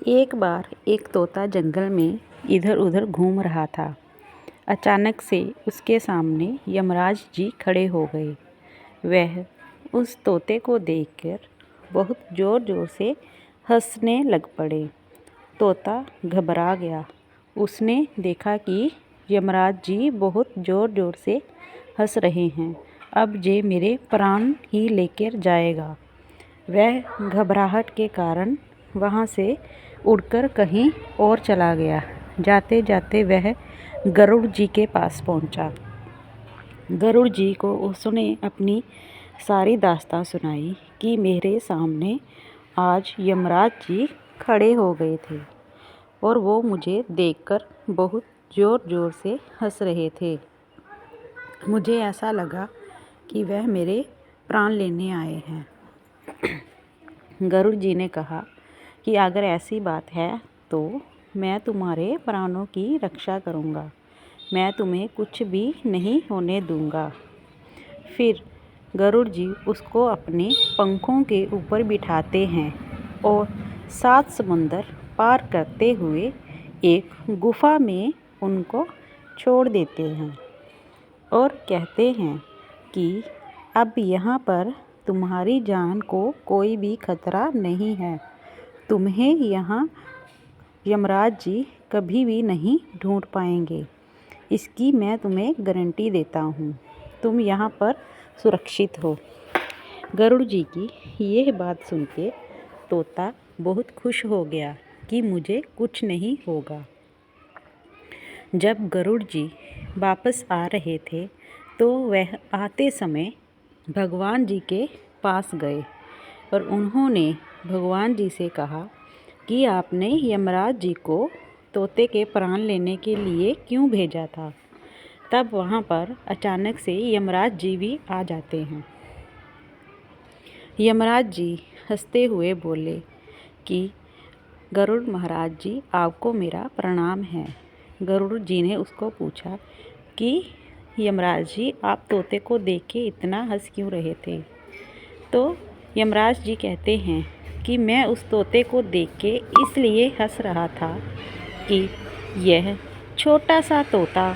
एक बार एक तोता जंगल में इधर उधर घूम रहा था। अचानक से उसके सामने यमराज जी खड़े हो गए। वह उस तोते को देखकर बहुत ज़ोर ज़ोर से हंसने लग पड़े। तोता घबरा गया। उसने देखा कि यमराज जी बहुत ज़ोर ज़ोर से हंस रहे हैं। अब जे मेरे प्राण ही लेकर जाएगा। वह घबराहट के कारण वहाँ से उड़कर कहीं और चला गया। जाते जाते वह गरुड़ जी के पास पहुँचा। गरुड़ जी को उसने अपनी सारी दास्तां सुनाई कि मेरे सामने आज यमराज जी खड़े हो गए थे और वो मुझे देखकर बहुत ज़ोर ज़ोर से हंस रहे थे। मुझे ऐसा लगा कि वह मेरे प्राण लेने आए हैं। गरुड़ जी ने कहा कि अगर ऐसी बात है तो मैं तुम्हारे प्राणों की रक्षा करूँगा। मैं तुम्हें कुछ भी नहीं होने दूँगा। फिर गरुड़ जी उसको अपने पंखों के ऊपर बिठाते हैं और 7 समुंदर पार करते हुए एक गुफा में उनको छोड़ देते हैं और कहते हैं कि अब यहाँ पर तुम्हारी जान को कोई भी खतरा नहीं है। तुम्हें यहाँ यमराज जी कभी भी नहीं ढूंढ पाएंगे। इसकी मैं तुम्हें गारंटी देता हूँ। तुम यहाँ पर सुरक्षित हो। गरुड़ जी की यह बात सुन के तोता बहुत खुश हो गया कि मुझे कुछ नहीं होगा। जब गरुड़ जी वापस आ रहे थे तो वह आते समय भगवान जी के पास गए और उन्होंने भगवान जी से कहा कि आपने यमराज जी को तोते के प्राण लेने के लिए क्यों भेजा था। तब वहाँ पर अचानक से यमराज जी भी आ जाते हैं। यमराज जी हंसते हुए बोले कि गरुड़ महाराज जी, आपको मेरा प्रणाम है। गरुड़ जी ने उसको पूछा कि यमराज जी, आप तोते को देख के इतना हंस क्यों रहे थे। तो यमराज जी कहते हैं कि मैं उस तोते को देख के इसलिए हंस रहा था कि यह छोटा सा तोता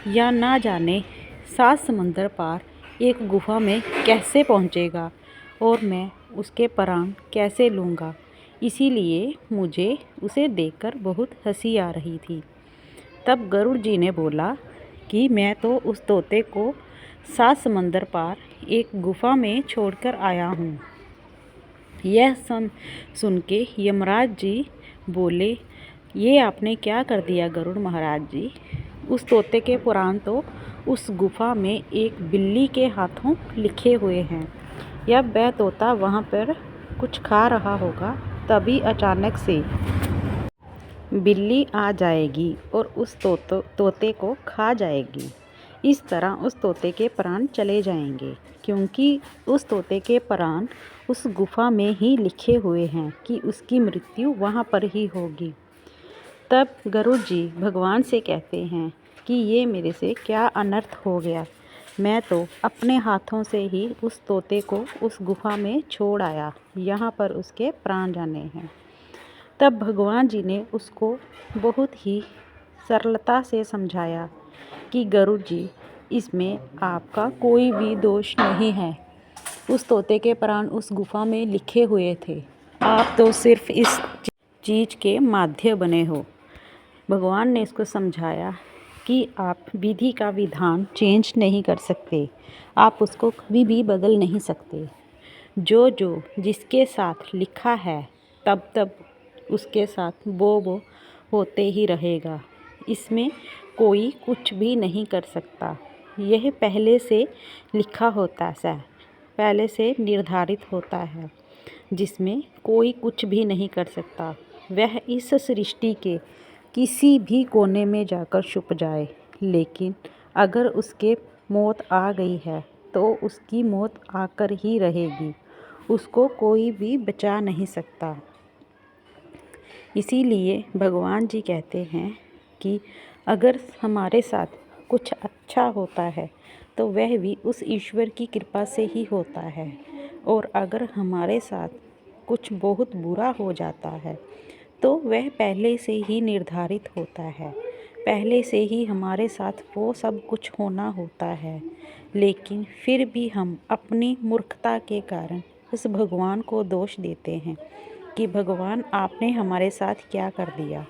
या ना जाने 7 समंदर पार एक गुफा में कैसे पहुंचेगा और मैं उसके प्राण कैसे लूँगा। इसीलिए मुझे उसे देखकर बहुत हंसी आ रही थी। तब गरुड़ जी ने बोला कि मैं तो उस तोते को 7 समंदर पार एक गुफा में छोड़कर आया हूँ। यह सुन के यमराज जी बोले, ये आपने क्या कर दिया गरुड़ महाराज जी। उस तोते के प्राण तो उस गुफा में एक बिल्ली के हाथों लिखे हुए हैं। जब वह तोता वहाँ पर कुछ खा रहा होगा तभी अचानक से बिल्ली आ जाएगी और उस तोते को खा जाएगी। इस तरह उस तोते के प्राण चले जाएंगे, क्योंकि उस तोते के प्राण उस गुफा में ही लिखे हुए हैं कि उसकी मृत्यु वहाँ पर ही होगी। तब गरुड़ जी भगवान से कहते हैं कि ये मेरे से क्या अनर्थ हो गया। मैं तो अपने हाथों से ही उस तोते को उस गुफा में छोड़ आया। यहाँ पर उसके प्राण जाने हैं। तब भगवान जी ने उसको बहुत ही सरलता से समझाया कि गरुड़ जी, इसमें आपका कोई भी दोष नहीं है। उस तोते के प्राण उस गुफा में लिखे हुए थे। आप तो सिर्फ इस चीज़ के माध्य बने हो। भगवान ने इसको समझाया कि आप विधि का विधान चेंज नहीं कर सकते। आप उसको कभी भी बदल नहीं सकते। जो जो जिसके साथ लिखा है तब तब उसके साथ वो होते ही रहेगा। इसमें कोई कुछ भी नहीं कर सकता। यह पहले से लिखा होता है, पहले से निर्धारित होता है, जिसमें कोई कुछ भी नहीं कर सकता। वह इस सृष्टि के किसी भी कोने में जाकर छुप जाए, लेकिन अगर उसके मौत आ गई है तो उसकी मौत आकर ही रहेगी। उसको कोई भी बचा नहीं सकता। इसीलिए भगवान जी कहते हैं कि अगर हमारे साथ कुछ अच्छा होता है तो वह भी उस ईश्वर की कृपा से ही होता है, और अगर हमारे साथ कुछ बहुत बुरा हो जाता है तो वह पहले से ही निर्धारित होता है, पहले से ही हमारे साथ वो सब कुछ होना होता है। लेकिन फिर भी हम अपनी मूर्खता के कारण उस भगवान को दोष देते हैं कि भगवान आपने हमारे साथ क्या कर दिया।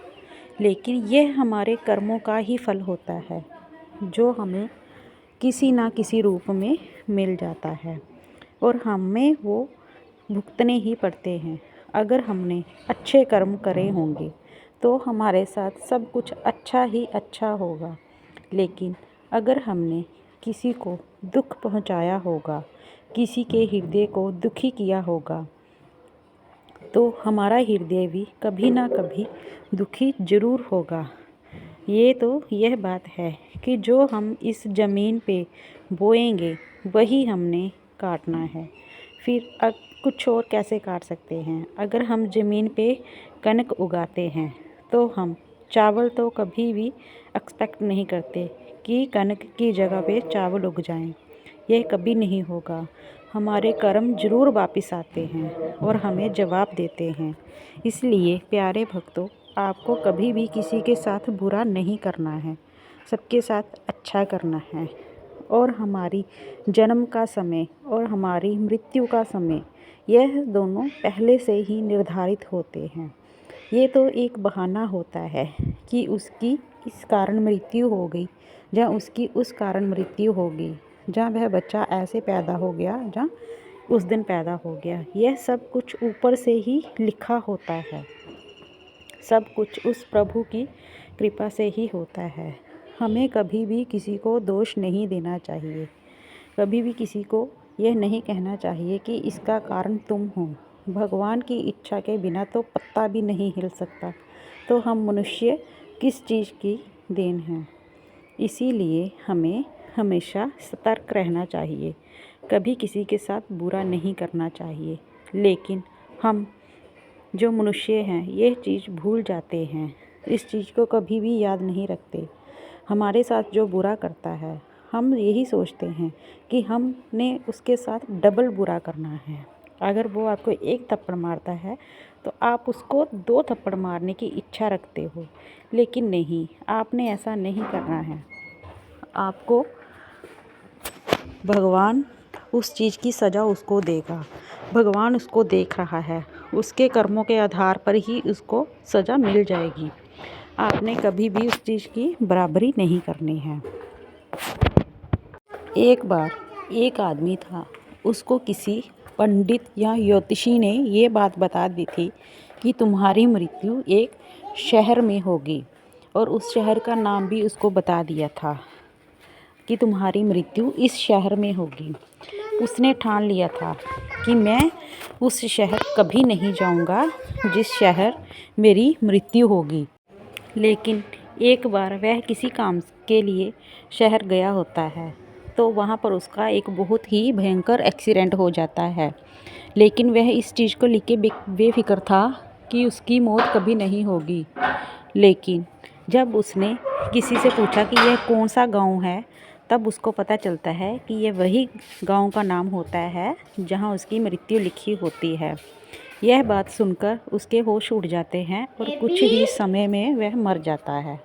लेकिन यह हमारे कर्मों का ही फल होता है जो हमें किसी ना किसी रूप में मिल जाता है और हमें वो भुगतने ही पड़ते हैं। अगर हमने अच्छे कर्म करे होंगे तो हमारे साथ सब कुछ अच्छा ही अच्छा होगा। लेकिन अगर हमने किसी को दुख पहुंचाया होगा, किसी के हृदय को दुखी किया होगा, तो हमारा हृदय भी कभी ना कभी दुखी ज़रूर होगा। यह बात है कि जो हम इस ज़मीन पे बोएंगे वही हमने काटना है। फिर कुछ और कैसे काट सकते हैं? अगर हम ज़मीन पे कनक उगाते हैं तो हम चावल तो कभी भी एक्सपेक्ट नहीं करते कि कनक की जगह पे चावल उग जाएं। यह कभी नहीं होगा। हमारे कर्म ज़रूर वापस आते हैं और हमें जवाब देते हैं। इसलिए प्यारे भक्तों, आपको कभी भी किसी के साथ बुरा नहीं करना है, सबके साथ अच्छा करना है। और हमारी जन्म का समय और हमारी मृत्यु का समय, यह दोनों पहले से ही निर्धारित होते हैं। ये तो एक बहाना होता है कि उसकी इस कारण मृत्यु हो गई या उसकी उस कारण मृत्यु होगी, जहाँ वह बच्चा ऐसे पैदा हो गया, जहाँ उस दिन पैदा हो गया। यह सब कुछ ऊपर से ही लिखा होता है। सब कुछ उस प्रभु की कृपा से ही होता है। हमें कभी भी किसी को दोष नहीं देना चाहिए। कभी भी किसी को यह नहीं कहना चाहिए कि इसका कारण तुम हो। भगवान की इच्छा के बिना तो पत्ता भी नहीं हिल सकता, तो हम मनुष्य किस चीज़ की देन हैं। इसीलिए हमें हमेशा सतर्क रहना चाहिए, कभी किसी के साथ बुरा नहीं करना चाहिए। लेकिन हम जो मनुष्य हैं यह चीज़ भूल जाते हैं, इस चीज़ को कभी भी याद नहीं रखते। हमारे साथ जो बुरा करता है हम यही सोचते हैं कि हमने उसके साथ डबल बुरा करना है। अगर वो आपको एक थप्पड़ मारता है तो आप उसको 2 थप्पड़ मारने की इच्छा रखते हो। लेकिन नहीं, आपने ऐसा नहीं करना है। आपको भगवान उस चीज़ की सज़ा उसको देगा। भगवान उसको देख रहा है, उसके कर्मों के आधार पर ही उसको सज़ा मिल जाएगी। आपने कभी भी उस चीज़ की बराबरी नहीं करनी है। एक बार एक आदमी था, उसको किसी पंडित या ज्योतिषी ने ये बात बता दी थी कि तुम्हारी मृत्यु एक शहर में होगी, और उस शहर का नाम भी उसको बता दिया था कि तुम्हारी मृत्यु इस शहर में होगी। उसने ठान लिया था कि मैं उस शहर कभी नहीं जाऊंगा जिस शहर मेरी मृत्यु होगी। लेकिन एक बार वह किसी काम के लिए शहर गया होता है, तो वहाँ पर उसका एक बहुत ही भयंकर एक्सीडेंट हो जाता है। लेकिन वह इस चीज़ को लेके बेफिक्र था कि उसकी मौत कभी नहीं होगी। लेकिन जब उसने किसी से पूछा कि यह कौन सा गांव है, तब उसको पता चलता है कि यह वही गांव का नाम होता है जहां उसकी मृत्यु लिखी होती है। यह बात सुनकर उसके होश उड़ जाते हैं और कुछ ही समय में वह मर जाता है।